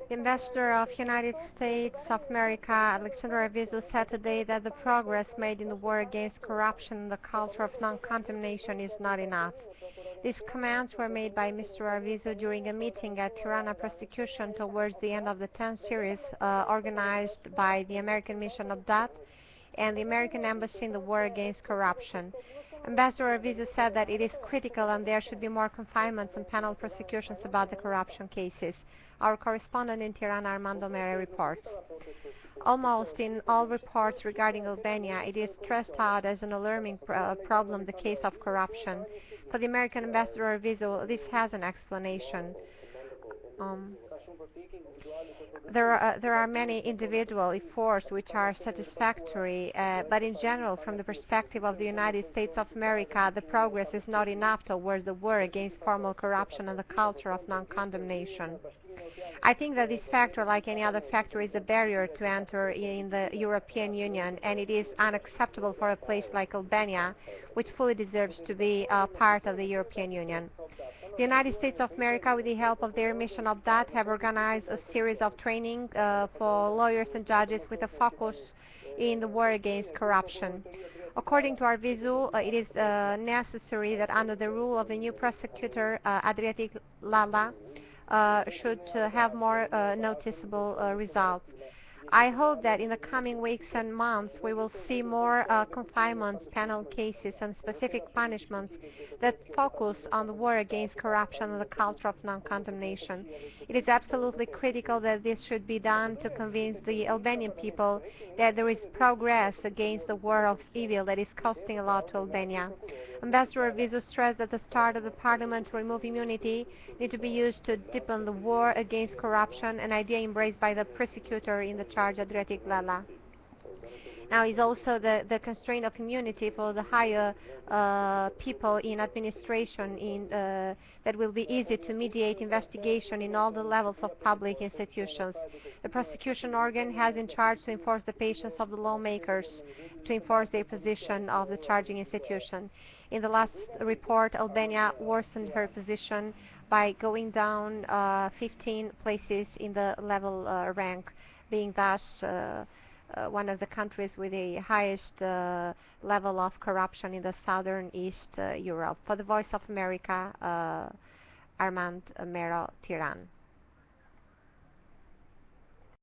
The ambassador of United States of America, Alexander Arvizu, said today that the progress made in the war against corruption and the culture of non-condemnation is not enough. These comments were made by Mr. Arvizu during a meeting at Tirana prosecution towards the end of the 10th series organized by the American mission of DAT and the American Embassy in the war against corruption. Ambassador Arvizu said that it is critical and there should be more confinements and penal prosecutions about the corruption cases. Our correspondent in Tirana, Armando Mere, reports. Almost in all reports regarding Albania, it is stressed out as an alarming problem, the case of corruption. For the American Ambassador Arvizu, this has an explanation. There are many individual efforts which are satisfactory, but in general, from the perspective of the United States of America, the progress is not enough towards the war against formal corruption and the culture of non-condemnation. I think that this factor, like any other factor, is a barrier to enter in the European Union, and it is unacceptable for a place like Albania, which fully deserves to be part of the European Union. The United States of America, with the help of their mission of DAT, have organized a series of training for lawyers and judges with a focus in the war against corruption. According to Arvizu, it is necessary that under the rule of the new prosecutor, Adriatic Lala, should have more noticeable results. I hope that in the coming weeks and months we will see more confinements, penal cases, and specific punishments that focus on the war against corruption and the culture of non-condemnation. It is absolutely critical that this should be done to convince the Albanian people that there is progress against the war of evil that is costing a lot to Albania. Ambassador Arvizu stressed that the start of the parliament to remove immunity need to be used to deepen the war against corruption, an idea embraced by the prosecutor in the charge, Adriatic Lala. Now is also the constraint of immunity for the higher people in administration that will be easy to mediate investigation in all the levels of public institutions. The prosecution organ has in charge to enforce the patience of the lawmakers, to enforce their position of the charging institution. In the last report, Albania worsened her position by going down 15 places in the level rank, being thus one of the countries with the highest level of corruption in the southern East Europe. For the Voice of America, Armand Mero, Tiran.